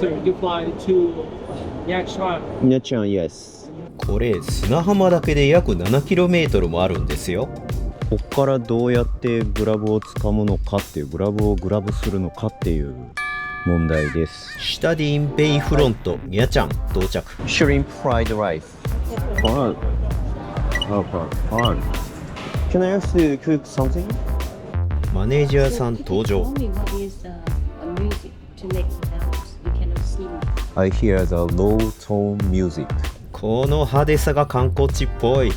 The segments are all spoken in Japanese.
sir. You fly to Yakshan. Nachan, yes. これ砂浜だけで約 7km もあるんですよ。こっからどうやってグラブを掴むのかっていう、グラブをグラブするのかっていう問題です。シタディンベイフロントニャチャン到着。 Shrimp fried rice. Fun. Oh, fun. Can I ask you to cook something? マネージャーさん登場。 Tell me what is music to make sounds. You cannot see me. I hear the low tone music. この派手さが観光地っぽい。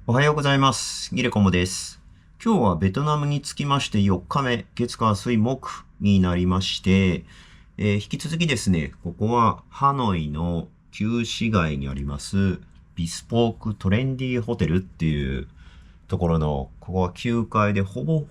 おはようございます。ギレコモです。今日はベトナムに着きまして4日目、月火水木になりまして、引き続きですね、ここはハノイの旧市街にありますビスポークトレンディーホテルっていうところの、ここは9階でほぼ、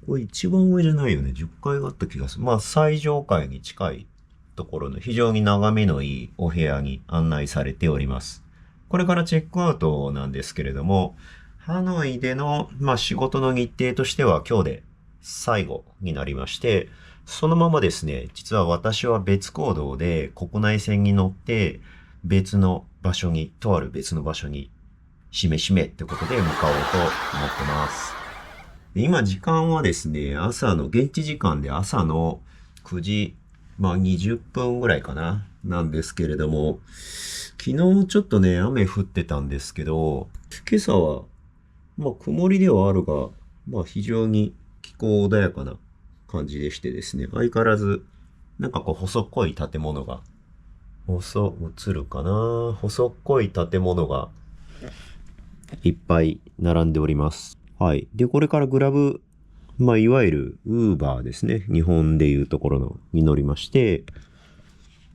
これ一番上じゃないよね。10階があった気がする。まあ最上階に近いところの非常に眺めのいいお部屋に案内されております。これからチェックアウトなんですけれども、ハノイでの、仕事の日程としては今日で最後になりまして、そのままですね、実は私は別行動で国内線に乗って別の場所に、とある別の場所にしめってことで向かおうと思ってます。今時間はですね、現地時間で朝の9時、20分ぐらいかな、なんですけれども、昨日ちょっとね、雨降ってたんですけど、今朝は、曇りではあるが、非常に気候穏やかな感じでしてですね、相変わらず、細っこい建物が、細っこい建物がいっぱい並んでおります。はい。で、これからグラブ、いわゆるウーバーですね。日本でいうところのに乗りまして、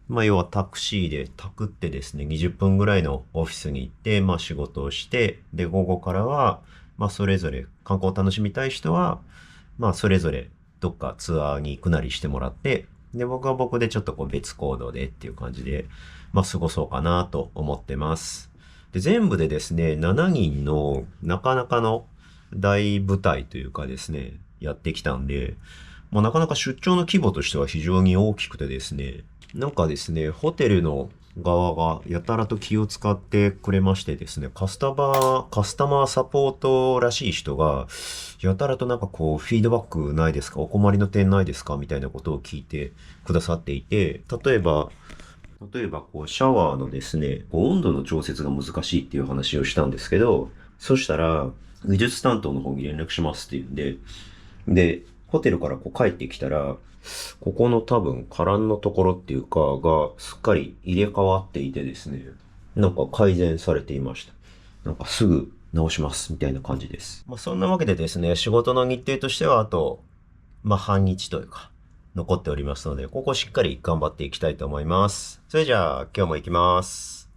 要はタクシーでタクってですね、20分ぐらいのオフィスに行って、仕事をして、で、午後からは、それぞれ観光を楽しみたい人は、それぞれどっかツアーに行くなりしてもらって、で、僕は僕でちょっと別行動でっていう感じで、過ごそうかなと思ってます。で、全部でですね、7人のなかなかの大舞台というかですね、やってきたんで、なかなか出張の規模としては非常に大きくてですね、ホテルの側がやたらと気を使ってくれましてですね、カスタマーサポートらしい人が、やたらとフィードバックないですか？お困りの点ないですか？みたいなことを聞いてくださっていて、例えばシャワーのですね、温度の調節が難しいっていう話をしたんですけど、そしたら、技術担当の方に連絡しますっていうんで、で、ホテルから帰ってきたら、ここの多分、カランのところっていうか、が、すっかり入れ替わっていてですね、改善されていました。すぐ直します、みたいな感じです。そんなわけでですね、仕事の日程としては、あと、半日というか、残っておりますので、ここしっかり頑張っていきたいと思います。それじゃあ、今日も行きます。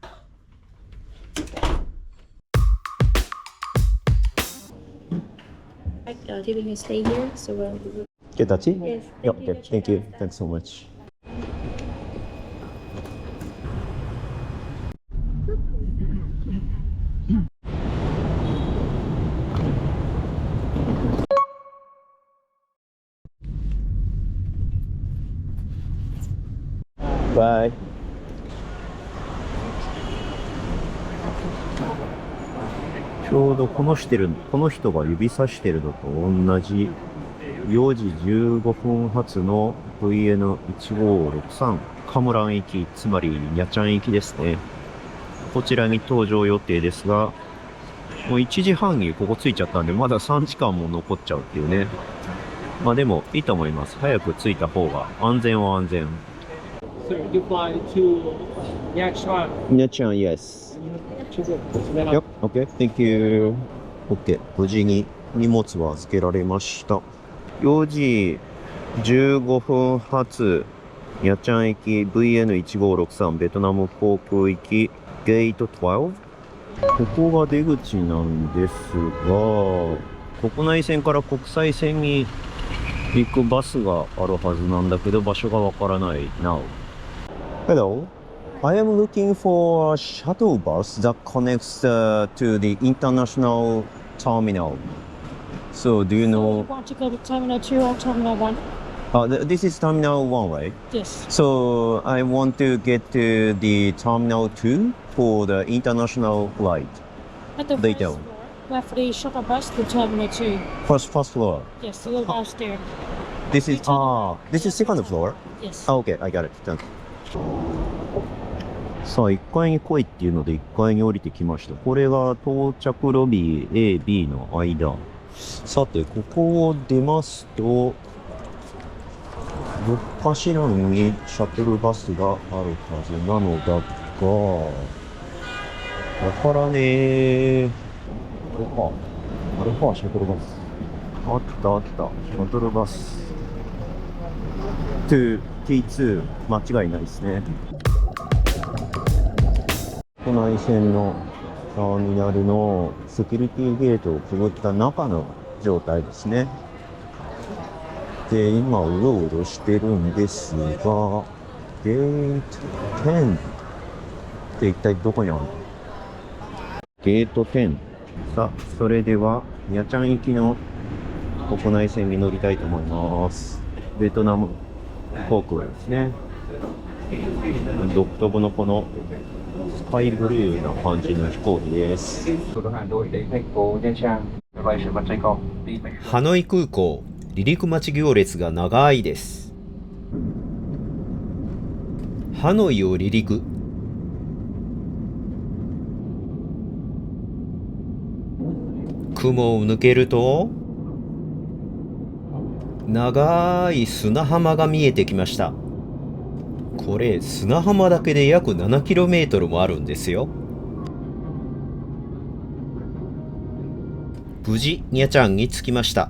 Did we stay here? So Get that tea? Yes. Yeah, okay. Thank you. Thanks so much. Bye. ちょうどこの人が指さしてるのと同じ4時15分発の VN1563 カムラン行き、つまりニャチャン行きですね。こちらに搭乗予定ですが、もう1時半にここ着いちゃったんで、まだ3時間も残っちゃうっていうね。でもいいと思います。早く着いた方が安全は安全。Sir, you fly to Yakshan. Nachan, yes. Yep, okay, thank you. OK、無事に荷物は預けられました。4時15分発、ニャチャン行き VN1563 ベトナム航空行きゲート12。ここが出口なんですが、国内線から国際線に行くバスがあるはずなんだけど、場所がわからない。Now. Hello. I am looking for a shuttle bus that connects to the international terminal. So do you know? Want to go to Terminal 2 or Terminal 1? This is Terminal 1, right? Yes. So I want to get to the Terminal 2 for the international flight. At the Later. first floor, we have the shuttle bus to Terminal 2. First floor. Yes, you go downstairs. This is second floor. Yes. Okay, I got it. Thank you. さあ、1階に来いっていうので1階に降りてきました。これが到着ロビー A、B の間。さて、ここを出ますと、どっかしらにシャトルバスがあるはずなのだが、わからねえ。これか。あれか、シャトルバス。あったあった。シャトルバス。T2、間違いないですね。都内線のターミナルのセキュリティゲートをくぐった中の状態ですね。で、今、うろうろしてるんですが、ゲート10って一体どこにあるの？ゲート10。さあ、それでは、ニャチャン行きの国内線に乗りたいと思います。ベトナム航空ですね。独特のこのスカイブルーな感じの飛行機です。ハノイ空港、離陸待ち行列が長いです。ハノイを離陸。雲を抜けると、長い砂浜が見えてきました。これ砂浜だけで約 7km もあるんですよ。無事ニャチャンに着きました。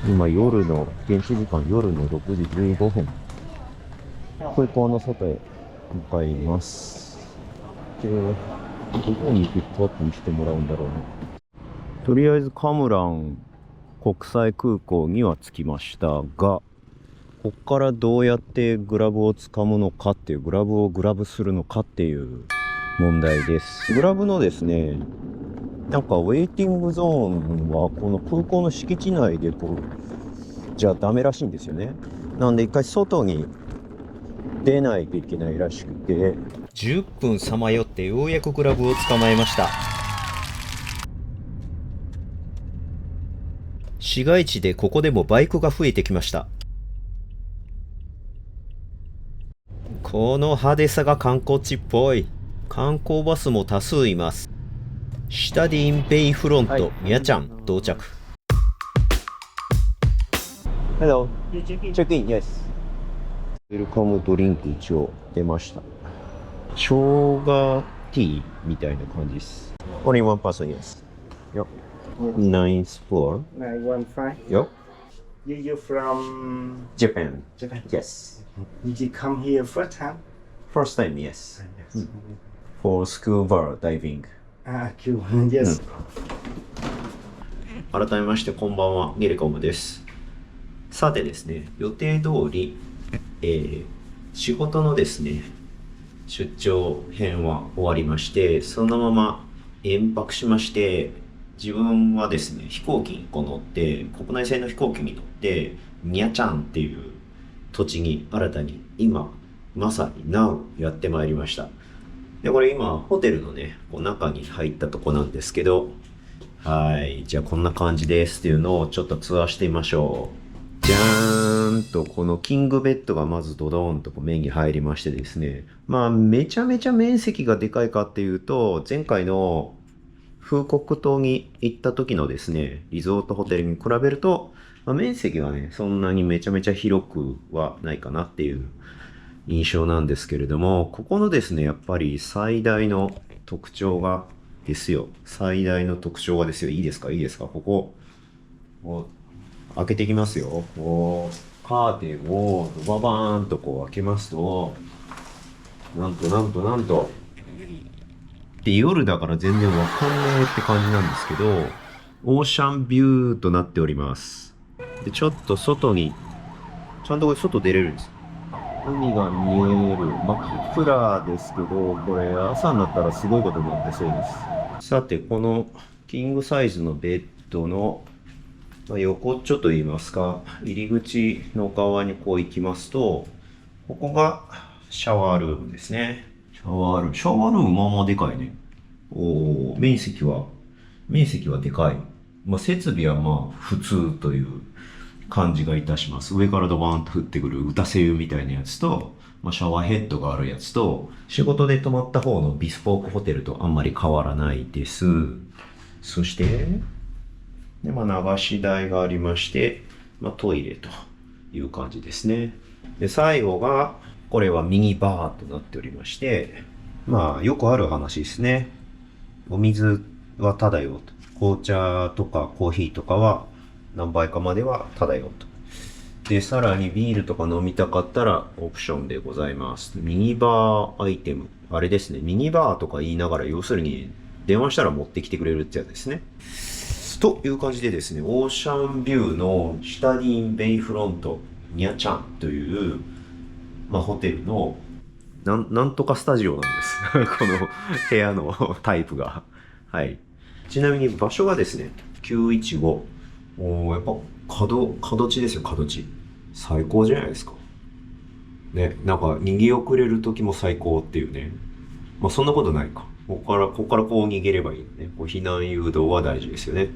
今現地時間夜の6時15分。空港の外へ向かいます。で、どこにピックアップにしてもらうんだろうね。とりあえずカムラン国際空港には着きましたが、ここからどうやってグラブを掴むのかっていう、グラブをグラブするのかっていう問題です。グラブのですね、なんかウェイティングゾーンはこの空港の敷地内でじゃダメらしいんですよね。なんで一回外に出ないといけないらしくて、10分さまよってようやくグラブを捕まえました。市街地でここでもバイクが増えてきました。この派手さが観光地っぽい。観光バスも多数います。シタディンベイフロント、ミャチャン到着。Hello. Check in, yes. ウェルカムドリンク一応出ました。生姜ティーみたいな感じです。Only one person, yes. Yep. Ninth floor. 915. Yep. You from Japan. Japan? Yes. Did you come here first time? First time, yes. For scuba diving. Cool. Yes. 改めましてこんばんは、ゲレコムです。さてですね、予定通り、仕事のですね、出張編は終わりまして、そのまま延泊しまして、自分はですね、飛行機に乗って、国内線の飛行機に乗って、ニャチャンっていう土地に新たに今、まさに Now やってまいりました。で、これ今、ホテルのね、中に入ったとこなんですけど、はい。じゃあこんな感じですっていうのをちょっとツアーしてみましょう。じゃーんと、このキングベッドがまずドドーンと目に入りましてですね。まあ、めちゃめちゃ面積がでかいかっていうと、前回のフーコック島に行った時のですね、リゾートホテルに比べると、面積はね、そんなにめちゃめちゃ広くはないかなっていう印象なんですけれども、ここのですね、やっぱり最大の特徴がですよ。最大の特徴がですよ。いいですかここ、開けていきますよ。カーテンをババーンと開けますと、なんと。で、夜だから全然わかんないって感じなんですけど、オーシャンビューとなっております。で、ちょっと外に、ちゃんとこれ外出れるんです。海が見える。真っ暗ですけど、これ朝になったらすごいことになってそうです。さて、このキングサイズのベッドの横っちょといいますか、入り口の側にこう行きますと、ここがシャワールームですね。シャワールームまあまあでかいね。面積はでかい。まあ、設備はまあ普通という感じがいたします。上からドバーンと降ってくる打たせ湯みたいなやつと、まあ、シャワーヘッドがあるやつと、仕事で泊まった方のビスポークホテルとあんまり変わらないです。そして、で、まあ、流し台がありまして、まあ、トイレという感じですね。で、最後が、これはミニバーとなっておりまして、まあ、よくある話ですね。お水はタダよと。紅茶とかコーヒーとかは何杯かまではタダよと。で、さらにビールとか飲みたかったらオプションでございます。ミニバーアイテム。あれですね。ミニバーとか言いながら、要するに電話したら持ってきてくれるってやつですね。という感じでですね、オーシャンビューのシュタディンベイフロントニャチャンという、まあ、ホテルのなんとかスタジオなんです。この部屋のタイプが。はい。ちなみに場所がですね、915。やっぱ角地ですよ、角地。最高じゃないですか。ね、なんか逃げ遅れる時も最高っていうね。まあそんなことないか。ここからこう逃げればいいのね。避難誘導は大事ですよね。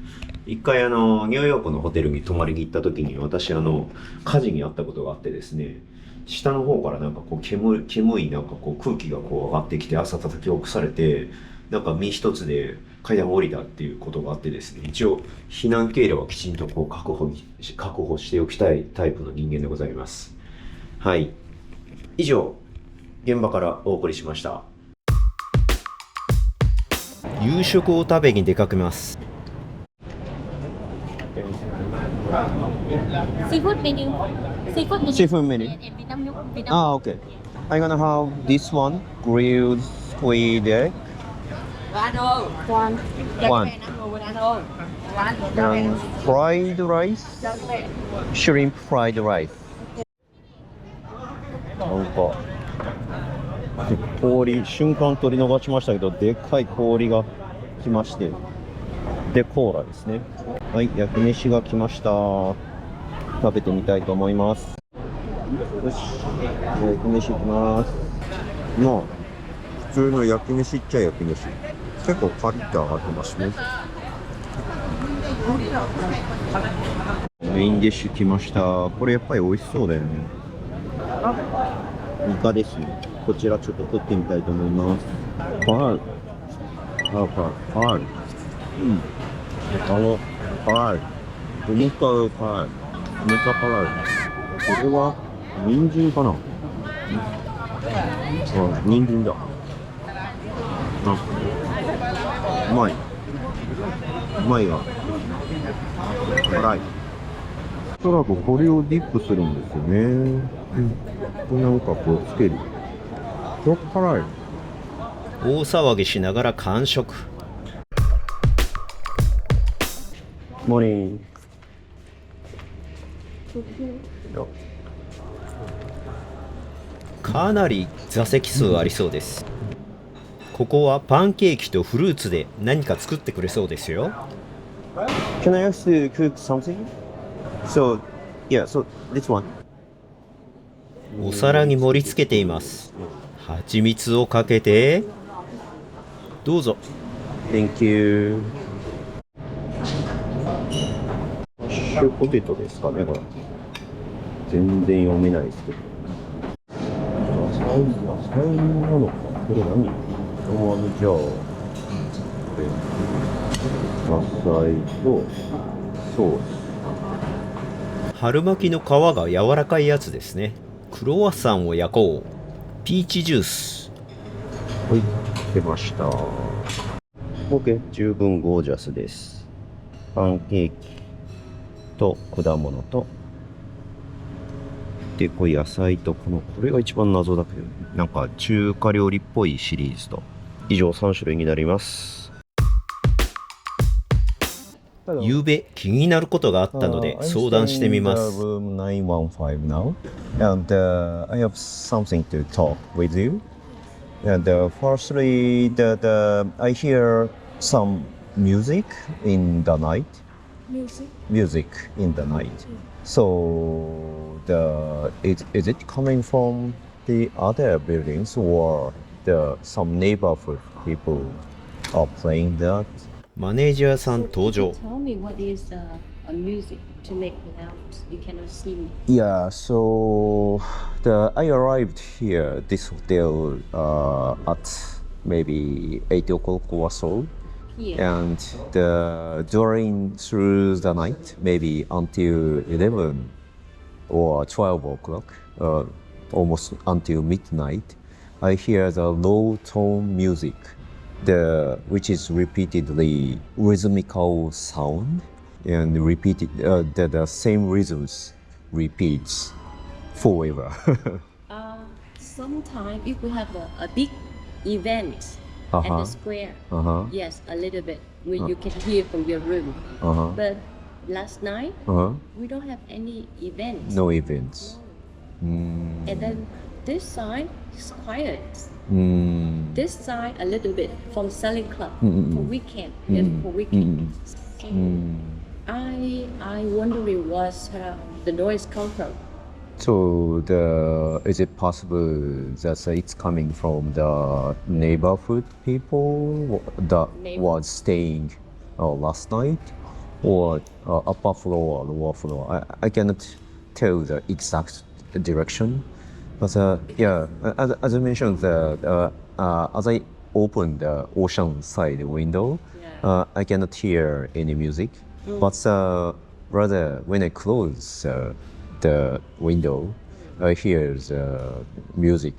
一回ニューヨークのホテルに泊まりに行った時に私火事にあったことがあってですね、下の方からなんかこう煙いなんかこう空気がこう上がってきて朝叩き起こされて、なんか身一つで階段を降りたっていうことがあってですね、一応避難経路はきちんとこう確保しておきたいタイプの人間でございます。はい。以上、現場からお送りしました。夕食を食べに出かけます。Seafood menu. Seafood menu. And Vietnam nhúc. Ah, okay. I'm gonna have this one, grilled squid egg. One. One. And fried rice. Shrimp fried rice. なんか氷、瞬間取り逃しましたけど、でっかい氷が来まして、で、コーラですね。はい、焼き飯が来ました。食べてみたいと思います。よし、焼き飯いきます。まあ、普通の焼き飯っちゃ焼き飯。結構カリッと揚がってますね。メインディッシュ来ました。これやっぱり美味しそうだよね。イカですね。こちらちょっと食ってみたいと思います。パール。うん。パール。重たいパール。めっちゃ辛い。これは、人参かな？人参だ。うまい。うまいわ。辛い。おそらくこれをディップするんですよね。なんかこうつける。ちょっと辛い。大騒ぎしながら完食。モーニング。かなり座席数ありそうです。ここはパンケーキとフルーツで何か作ってくれそうですよ。Can I ask you to cook something? So this one. お皿に盛り付けています。蜂蜜をかけてどうぞ。 Thank you. マッシュポテトですかね、これ。全然読めないですけど。野菜なのか。これ何？じゃあ、野菜とソース。春巻きの皮が柔らかいやつですね。クロワッサンを焼こう。ピーチジュース。はい、出ました。OK、十分ゴージャスです。パンケーキと果物と、で、これ野菜と、これが一番謎だけど、なんか中華料理っぽいシリーズと。以上3種類になります。ゆうべ気になることがあったので相談してみます。Room 915 now, and I have something to talk with you. And firstly, I hear some music in the night. Music. Music in the night. So is it coming from the other buildings or some neighborhood people are playing that? マネージャーさん登場。 Tell me what is a music to make loud. You cannot see me. Yeah, so I arrived here, this hotel, at maybe 8 o'clock or so. Here. And during through the night, maybe until 11 or 12 o'clock, almost until midnight, I hear the low tone music, which is repeatedly rhythmical sound and repeated the same rhythms repeats forever. Sometimes if we have a big event at Uh-huh. the square, Uh-huh. yes, a little bit, when you can hear from your room. Uh-huh. But last night, Uh-huh. we don't have any events. No events. And then this side is quiet. Mm. This side a little bit from selling club Mm-mm. for weekend. Yes, for weekend. So Mm. I wondering what's the noise come from. So is it possible that it's coming from the neighborhood people that was staying last night, or upper floor or lower floor? I cannot tell the exact direction, but yeah, as I mentioned, as I opened the ocean side window, I cannot hear any music, but rather when I close the window, I hear the music,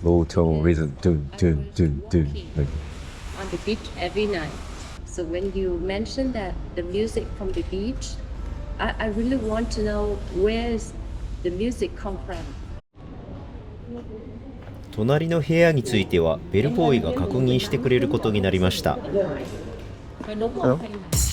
low tone rhythm, dun, dun, dun, dun. On the beach every night. So when you mentioned that the music from the beach, I really want to know where's the music come from. 隣の部屋についてはベルボーイが確認してくれることになりました。 Phải đúng không? Hay là-